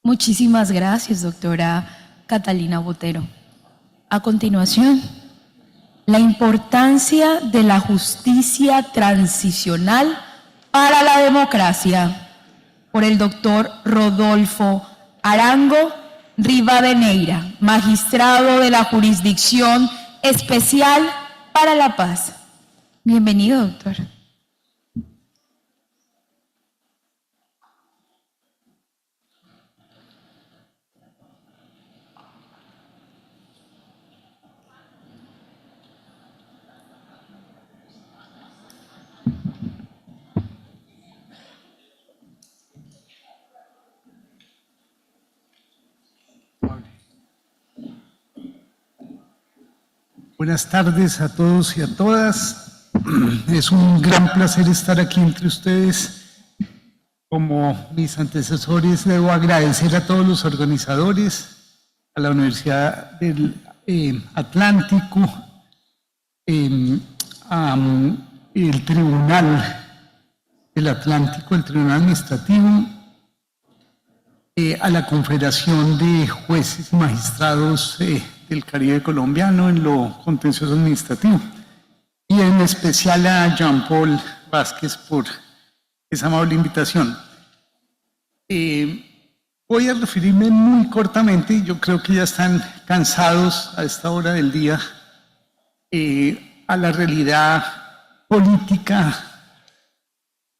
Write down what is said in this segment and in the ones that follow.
Muchísimas gracias, doctora Catalina Botero. A continuación, la importancia de la justicia transicional para la democracia, por el doctor Rodolfo Arango Rivadeneira, magistrado de la Jurisdicción Especial para la Paz. Bienvenido, doctor. Buenas tardes a todos y a todas. Es un gran placer estar aquí entre ustedes. Como mis antecesores, debo agradecer a todos los organizadores, a la Universidad del Atlántico, al Tribunal del Atlántico, el Tribunal Administrativo, a la Confederación de Jueces y Magistrados del Caribe colombiano en lo contencioso administrativo, y en especial a Jean-Paul Vázquez por esa amable invitación. Voy a referirme muy cortamente, yo creo que ya están cansados a esta hora del día, a la realidad política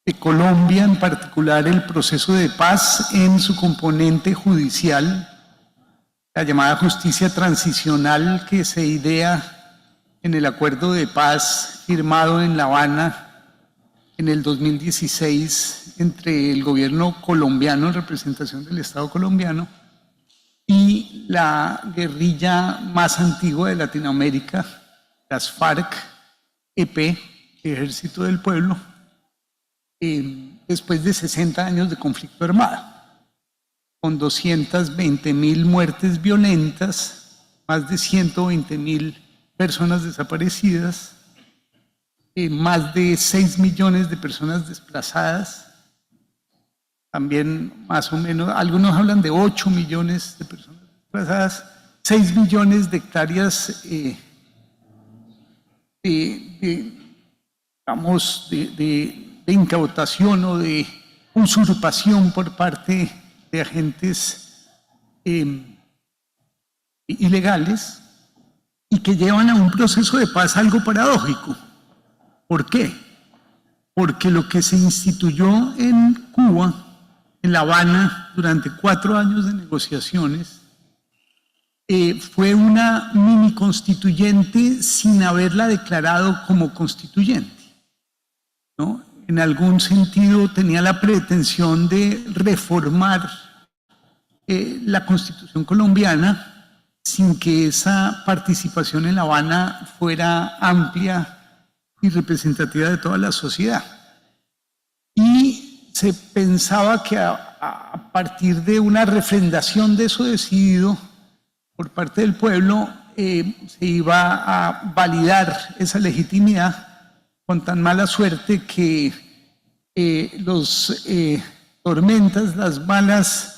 de Colombia, en particular el proceso de paz en su componente judicial, la llamada justicia transicional que se idea en el acuerdo de paz firmado en La Habana en el 2016 entre el gobierno colombiano en representación del Estado colombiano y la guerrilla más antigua de Latinoamérica, las FARC-EP, Ejército del Pueblo, después de 60 años de conflicto armado, con 220.000 muertes violentas, más de 120.000 personas desaparecidas, más de 6 millones de personas desplazadas, también más o menos, algunos hablan de 8 millones de personas desplazadas, 6 millones de hectáreas de incautación o de usurpación por parte de agentes ilegales y que llevan a un proceso de paz algo paradójico. ¿Por qué? Porque lo que se instituyó en Cuba, en La Habana, durante 4 años de negociaciones, fue una mini constituyente sin haberla declarado como constituyente, ¿no? En algún sentido tenía la pretensión de reformar la Constitución colombiana sin que esa participación en La Habana fuera amplia y representativa de toda la sociedad. Y se pensaba que a partir de una refrendación de eso decidido por parte del pueblo, se iba a validar esa legitimidad, con tan mala suerte que los tormentas, las malas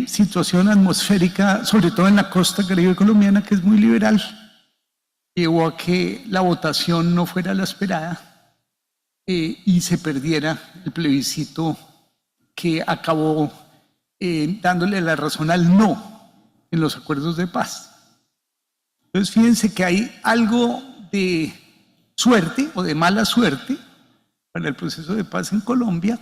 situación atmosférica, sobre todo en la costa caribe colombiana, que es muy liberal, llevó a que la votación no fuera la esperada y se perdiera el plebiscito que acabó dándole la razón al no en los acuerdos de paz. Entonces fíjense que hay algo de suerte o de mala suerte para el proceso de paz en Colombia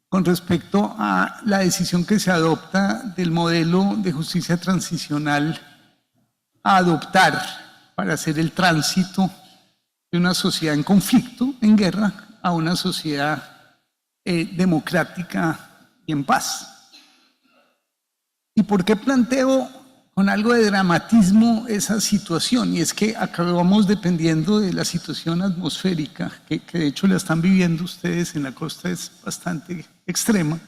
con respecto a la decisión que se adopta del modelo de justicia transicional a adoptar para hacer el tránsito de una sociedad en conflicto, en guerra, a una sociedad democrática y en paz. ¿Y por qué planteo con algo de dramatismo esa situación? Y es que acabamos dependiendo de la situación atmosférica, que de hecho la están viviendo ustedes en la costa, es bastante extrema,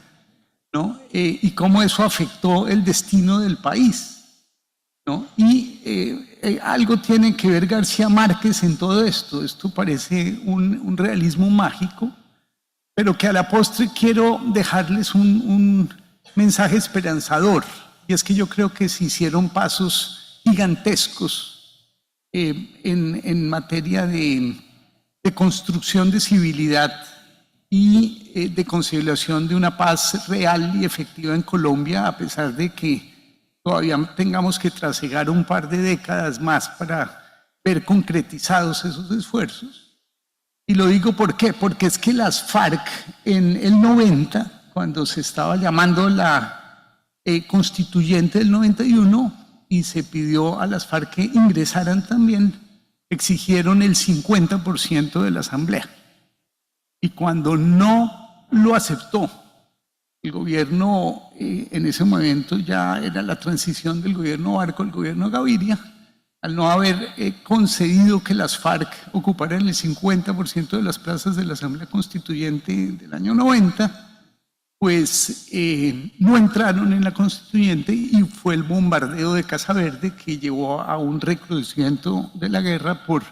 ¿no? Y cómo eso afectó el destino del país, ¿no? Y algo tiene que ver García Márquez en todo esto. Esto parece un realismo mágico, pero que a la postre quiero dejarles un mensaje esperanzador, y es que yo creo que se hicieron pasos gigantescos en materia de construcción de civilidad y de conciliación de una paz real y efectiva en Colombia, a pesar de que todavía tengamos que trasegar un par de décadas más para ver concretizados esos esfuerzos. Y lo digo ¿por qué? Porque es que las FARC en el 90, cuando se estaba llamando la constituyente del 91 y se pidió a las FARC que ingresaran también, exigieron el 50% de la asamblea. Y cuando no lo aceptó, el gobierno en ese momento ya era la transición del gobierno Barco al gobierno Gaviria, al no haber concedido que las FARC ocuparan el 50% de las plazas de la Asamblea Constituyente del año 90, pues no entraron en la Constituyente y fue el bombardeo de Casa Verde que llevó a un recrudecimiento de la guerra por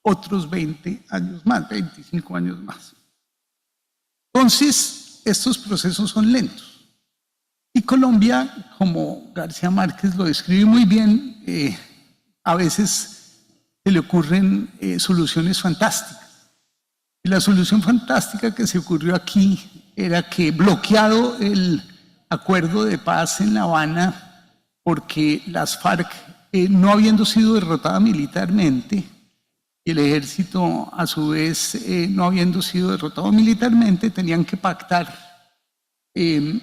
otros 20 años más, 25 años más. Entonces, estos procesos son lentos. Y Colombia, como García Márquez lo describe muy bien, a veces se le ocurren soluciones fantásticas. Y la solución fantástica que se ocurrió aquí era que, bloqueado el acuerdo de paz en La Habana, porque las FARC, no habiendo sido derrotada militarmente, y el ejército, a su vez, no habiendo sido derrotado militarmente, tenían que pactar. Y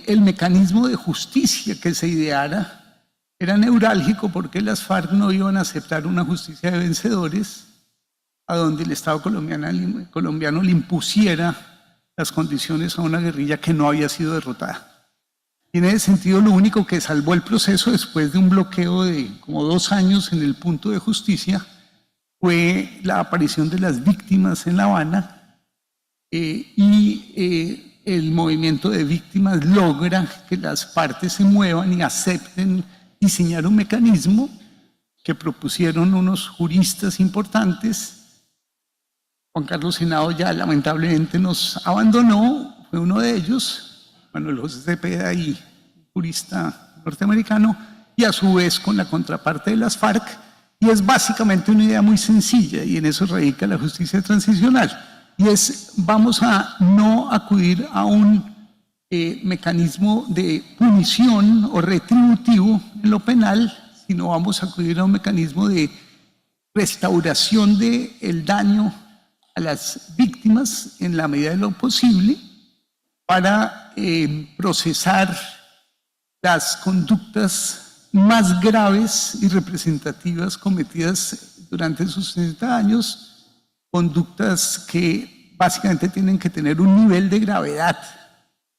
el mecanismo de justicia que se ideara era neurálgico, porque las FARC no iban a aceptar una justicia de vencedores a donde el Estado colombiano le impusiera las condiciones a una guerrilla que no había sido derrotada. Y en ese sentido, lo único que salvó el proceso después de un bloqueo de como 2 años en el punto de justicia fue la aparición de las víctimas en La Habana, y el movimiento de víctimas logra que las partes se muevan y acepten diseñar un mecanismo que propusieron unos juristas importantes. Juan Carlos Henao ya lamentablemente nos abandonó, fue uno de ellos, Manuel José Cepeda, y jurista norteamericano, y a su vez con la contraparte de las FARC. Y es básicamente una idea muy sencilla, y en eso radica la justicia transicional. Y es, vamos a no acudir a un mecanismo de punición o retributivo en lo penal, sino vamos a acudir a un mecanismo de restauración del daño a las víctimas en la medida de lo posible, para procesar las conductas más graves y representativas cometidas durante esos 60 años, conductas que básicamente tienen que tener un nivel de gravedad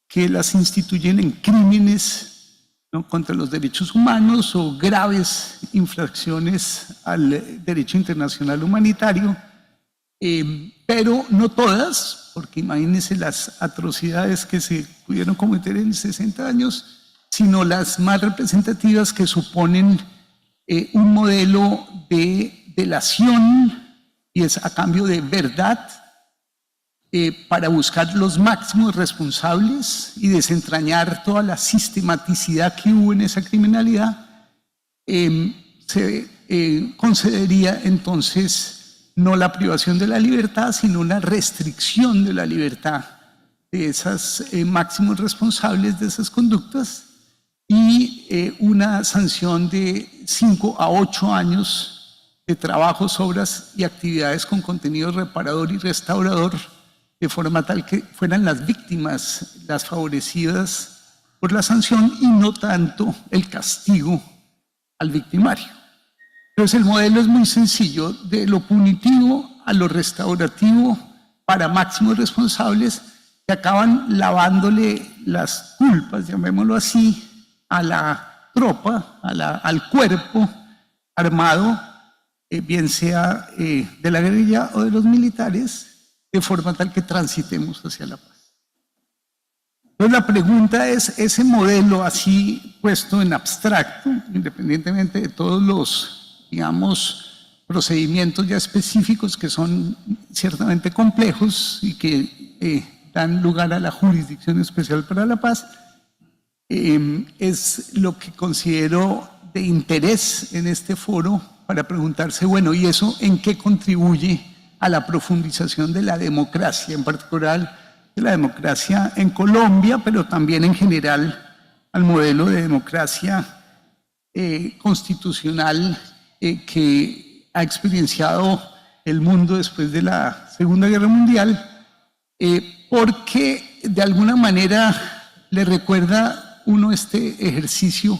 que las instituyen en crímenes, ¿no?, contra los derechos humanos o graves infracciones al derecho internacional humanitario, pero no todas, porque imagínense las atrocidades que se pudieron cometer en 60 años, sino las más representativas, que suponen un modelo de delación, y es a cambio de verdad, para buscar los máximos responsables y desentrañar toda la sistematicidad que hubo en esa criminalidad. Se concedería entonces no la privación de la libertad, sino una restricción de la libertad de esos máximos responsables de esas conductas, y una sanción de 5 a 8 años de trabajos, obras y actividades con contenido reparador y restaurador, de forma tal que fueran las víctimas las favorecidas por la sanción y no tanto el castigo al victimario. Entonces el modelo es muy sencillo: de lo punitivo a lo restaurativo para máximos responsables, que acaban lavándole las culpas, llamémoslo así, a la tropa, al cuerpo armado, bien sea de la guerrilla o de los militares, de forma tal que transitemos hacia la paz. Entonces la pregunta es, ese modelo así puesto en abstracto, independientemente de todos los, digamos, procedimientos ya específicos que son ciertamente complejos y que dan lugar a la Jurisdicción Especial para la Paz, es lo que considero de interés en este foro para preguntarse, bueno, ¿y eso en qué contribuye a la profundización de la democracia, en particular de la democracia en Colombia, pero también en general al modelo de democracia constitucional que ha experienciado el mundo después de la Segunda Guerra Mundial, porque de alguna manera le recuerda uno este ejercicio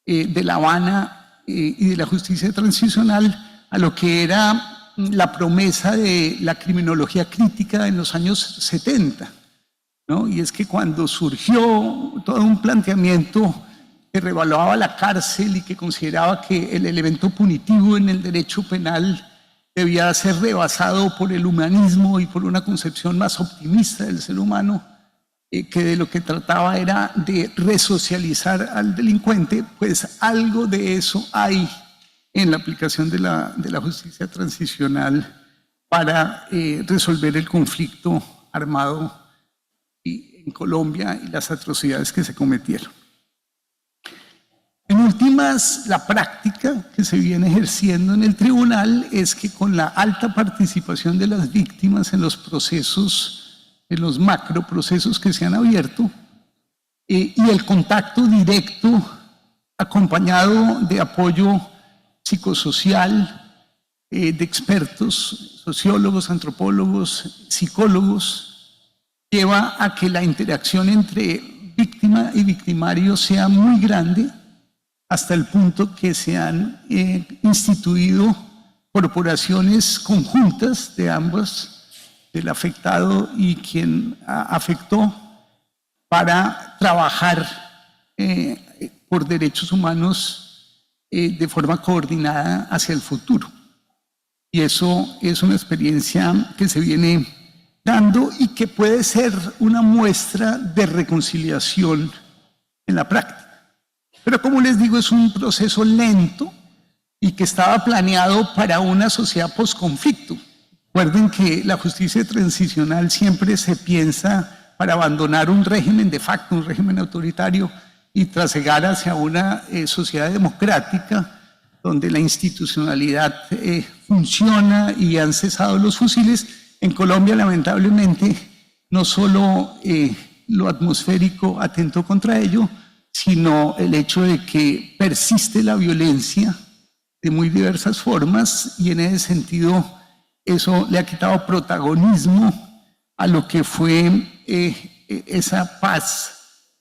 de La Habana y de la justicia transicional a lo que era la promesa de la criminología crítica en los años 70, ¿no? Y es que cuando surgió todo un planteamiento que revaluaba la cárcel y que consideraba que el elemento punitivo en el derecho penal debía ser rebasado por el humanismo y por una concepción más optimista del ser humano, que de lo que trataba era de resocializar al delincuente, pues algo de eso hay en la aplicación de la justicia transicional para resolver el conflicto armado en Colombia y las atrocidades que se cometieron. En últimas, la práctica que se viene ejerciendo en el tribunal es que con la alta participación de las víctimas en los procesos, en los macroprocesos que se han abierto, y el contacto directo acompañado de apoyo psicosocial, de expertos, sociólogos, antropólogos, psicólogos, lleva a que la interacción entre víctima y victimario sea muy grande, hasta el punto que se han instituido corporaciones conjuntas de ambas, del afectado y quien afectó, para trabajar por derechos humanos de forma coordinada hacia el futuro. Y eso es una experiencia que se viene dando y que puede ser una muestra de reconciliación en la práctica. Pero como les digo, es un proceso lento y que estaba planeado para una sociedad posconflicto. Recuerden que la justicia transicional siempre se piensa para abandonar un régimen de facto, un régimen autoritario, y trasegar hacia una sociedad democrática donde la institucionalidad funciona y han cesado los fusiles. En Colombia, lamentablemente, no solo lo atmosférico atentó contra ello, sino el hecho de que persiste la violencia de muy diversas formas, y en ese sentido eso le ha quitado protagonismo a lo que fue esa paz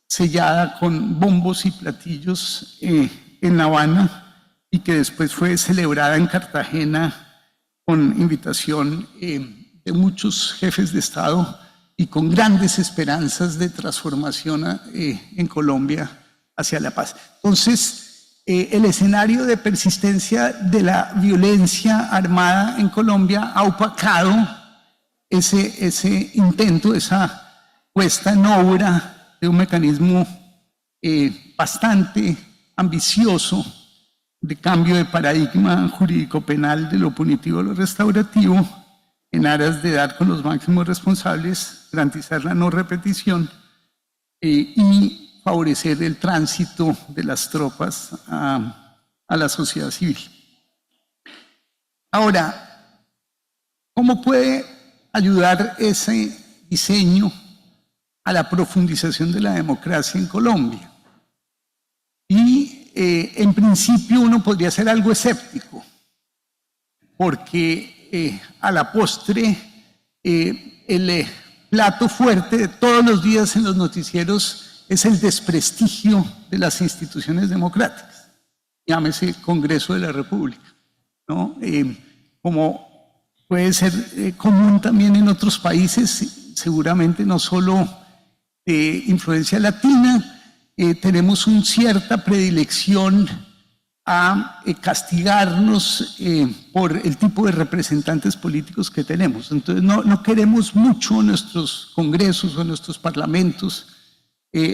sellada con bombos y platillos en La Habana, y que después fue celebrada en Cartagena con invitación de muchos jefes de Estado y con grandes esperanzas de transformación en Colombia hacia la paz. Entonces, el escenario de persistencia de la violencia armada en Colombia ha opacado ese intento, esa puesta en obra de un mecanismo bastante ambicioso de cambio de paradigma jurídico-penal de lo punitivo a lo restaurativo, en aras de dar con los máximos responsables, garantizar la no repetición y favorecer el tránsito de las tropas a la sociedad civil. Ahora, ¿cómo puede ayudar ese diseño a la profundización de la democracia en Colombia? Y en principio uno podría ser algo escéptico, porque a la postre el plato fuerte de todos los días en los noticieros es el desprestigio de las instituciones democráticas, llámese Congreso de la República, ¿no? Como puede ser común también en otros países, seguramente no solo de influencia latina, tenemos una cierta predilección a castigarnos por el tipo de representantes políticos que tenemos. Entonces no queremos mucho nuestros congresos o nuestros parlamentos.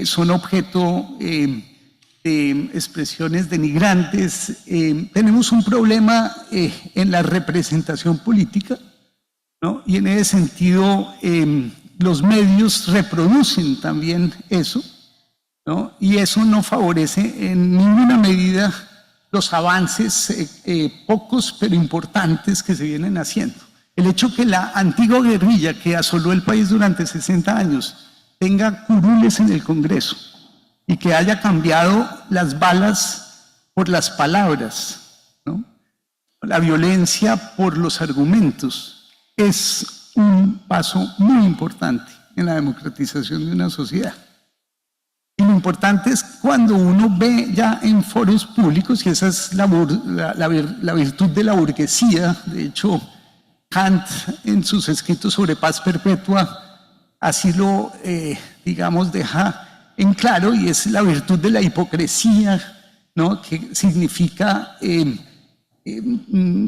Son objeto de expresiones denigrantes. Tenemos un problema en la representación política, ¿no? Y en ese sentido los medios reproducen también eso, ¿no? Y eso no favorece en ninguna medida los avances pocos pero importantes que se vienen haciendo. El hecho que la antigua guerrilla que asoló el país durante 60 años tenga curules en el Congreso y que haya cambiado las balas por las palabras, ¿no? La violencia por los argumentos, es un paso muy importante en la democratización de una sociedad. Y lo importante es cuando uno ve ya en foros públicos, y esa es la virtud de la burguesía. De hecho, Kant en sus escritos sobre paz perpetua así lo, digamos, deja en claro, y es la virtud de la hipocresía, ¿no? Que significa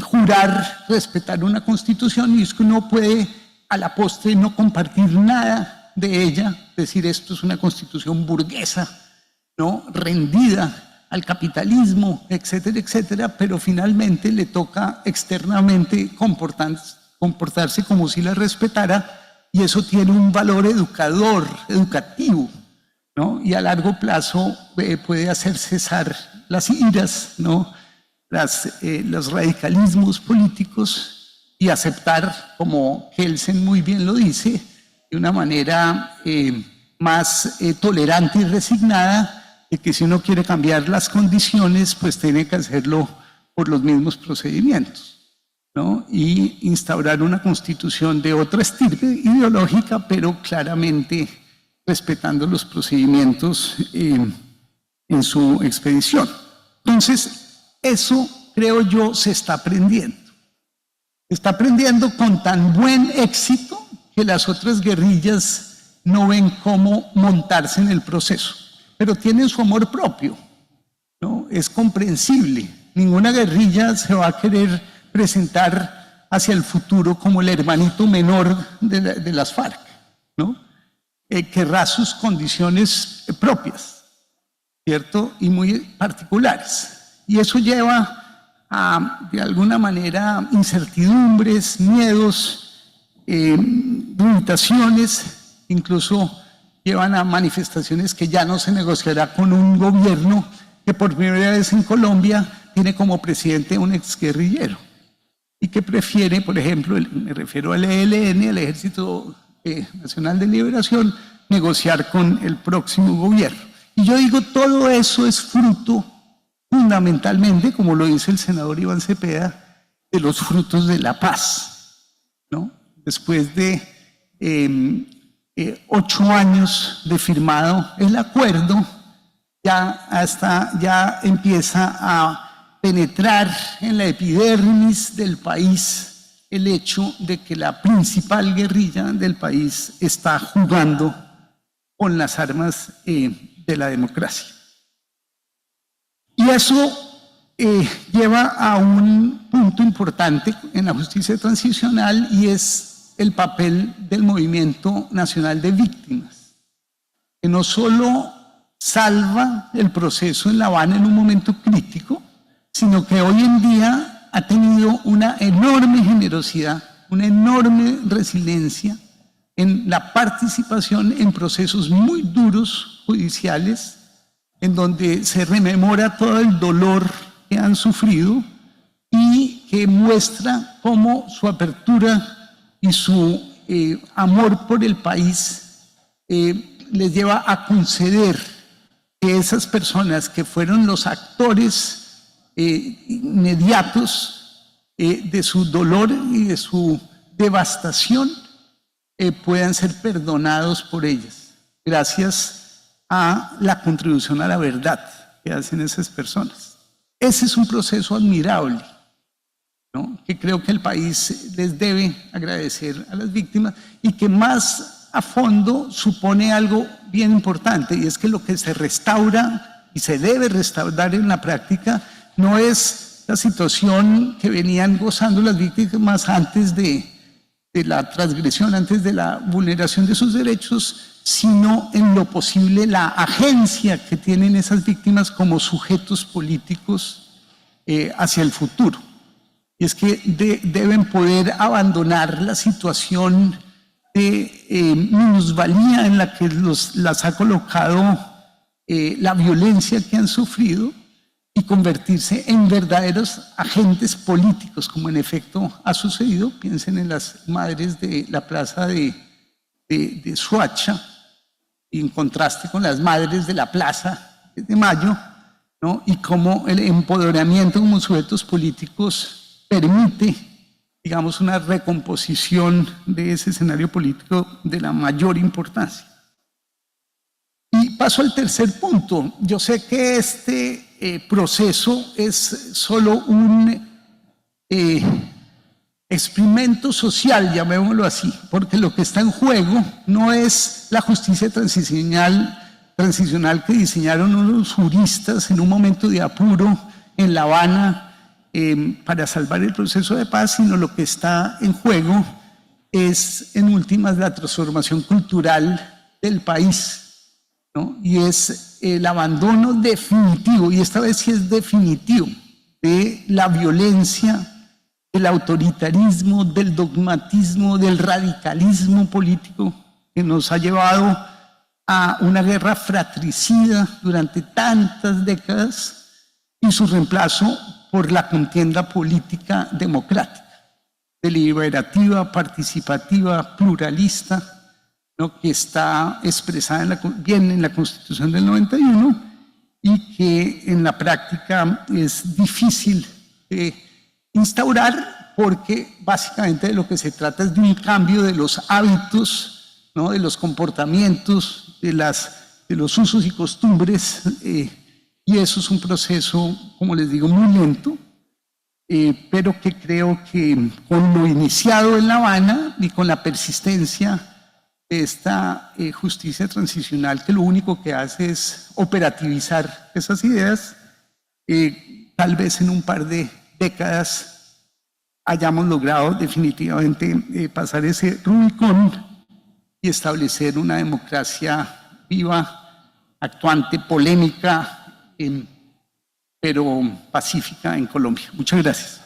jurar respetar una constitución, y es que uno puede a la postre no compartir nada de ella, decir esto es una constitución burguesa, ¿no? Rendida al capitalismo, etcétera, etcétera, pero finalmente le toca externamente comportarse como si la respetara, y eso tiene un valor educativo, ¿no? Y a largo plazo puede hacer cesar las iras, ¿no? Los radicalismos políticos, y aceptar, como Kelsen muy bien lo dice, de una manera más tolerante y resignada, de que si uno quiere cambiar las condiciones, pues tiene que hacerlo por los mismos procedimientos, ¿no? Y instaurar una constitución de otra estirpe ideológica, pero claramente respetando los procedimientos en su expedición. Entonces, eso creo yo se está aprendiendo. Se está aprendiendo con tan buen éxito que las otras guerrillas no ven cómo montarse en el proceso, pero tienen su amor propio, ¿no? Es comprensible. Ninguna guerrilla se va a querer presentar hacia el futuro como el hermanito menor de las FARC, ¿no? Querrá sus condiciones propias, ¿cierto? Y muy particulares. Y eso lleva a, de alguna manera, incertidumbres, miedos, limitaciones, incluso llevan a manifestaciones que ya no se negociará con un gobierno que por primera vez en Colombia tiene como presidente un exguerrillero y que prefiere, por ejemplo, me refiero al ELN, al Ejército Nacional de Liberación, negociar con el próximo gobierno. Y yo digo, todo eso es fruto, fundamentalmente, como lo dice el senador Iván Cepeda, de los frutos de la paz, ¿no? Después de 8 años de firmado el acuerdo, ya empieza a penetrar en la epidermis del país el hecho de que la principal guerrilla del país está jugando con las armas de la democracia. Y eso lleva a un punto importante en la justicia transicional, y es el papel del Movimiento Nacional de Víctimas, que no solo salva el proceso en La Habana en un momento crítico, sino que hoy en día ha tenido una enorme generosidad, una enorme resiliencia en la participación en procesos muy duros judiciales, en donde se rememora todo el dolor que han sufrido y que muestra cómo su apertura y su amor por el país les lleva a conceder que esas personas que fueron los actores inmediatos de su dolor y de su devastación puedan ser perdonados por ellas, gracias a la contribución a la verdad que hacen esas personas. Ese es un proceso admirable, ¿no? Que creo que el país les debe agradecer a las víctimas, y que más a fondo supone algo bien importante, y es que lo que se restaura y se debe restaurar en la práctica no es la situación que venían gozando las víctimas antes de la transgresión, antes de la vulneración de sus derechos, sino en lo posible la agencia que tienen esas víctimas como sujetos políticos hacia el futuro. Y es que deben poder abandonar la situación de minusvalía en la que las ha colocado la violencia que han sufrido y convertirse en verdaderos agentes políticos, como en efecto ha sucedido. Piensen en las madres de la plaza de Soacha, y en contraste con las madres de la plaza de Mayo, ¿no? Y cómo el empoderamiento como sujetos políticos permite, digamos, una recomposición de ese escenario político de la mayor importancia. Y paso al tercer punto. Yo sé que este proceso es solo un experimento social, llamémoslo así, porque lo que está en juego no es la justicia transicional que diseñaron unos juristas en un momento de apuro en La Habana para salvar el proceso de paz, sino lo que está en juego es, en últimas, la transformación cultural del país, ¿no? Y es el abandono definitivo, y esta vez sí es definitivo, de la violencia, del autoritarismo, del dogmatismo, del radicalismo político que nos ha llevado a una guerra fratricida durante tantas décadas y su reemplazo por la contienda política democrática, deliberativa, participativa, pluralista, ¿no? Que está expresada bien en la Constitución del 91 y que en la práctica es difícil instaurar, porque básicamente de lo que se trata es de un cambio de los hábitos, ¿no? De los comportamientos, de los usos y costumbres, y eso es un proceso, como les digo, muy lento, pero que creo que con lo iniciado en La Habana y con la persistencia de esta justicia transicional, que lo único que hace es operativizar esas ideas, tal vez en un par de décadas hayamos logrado definitivamente pasar ese Rubicón y establecer una democracia viva, actuante, polémica, pero pacífica en Colombia. Muchas gracias.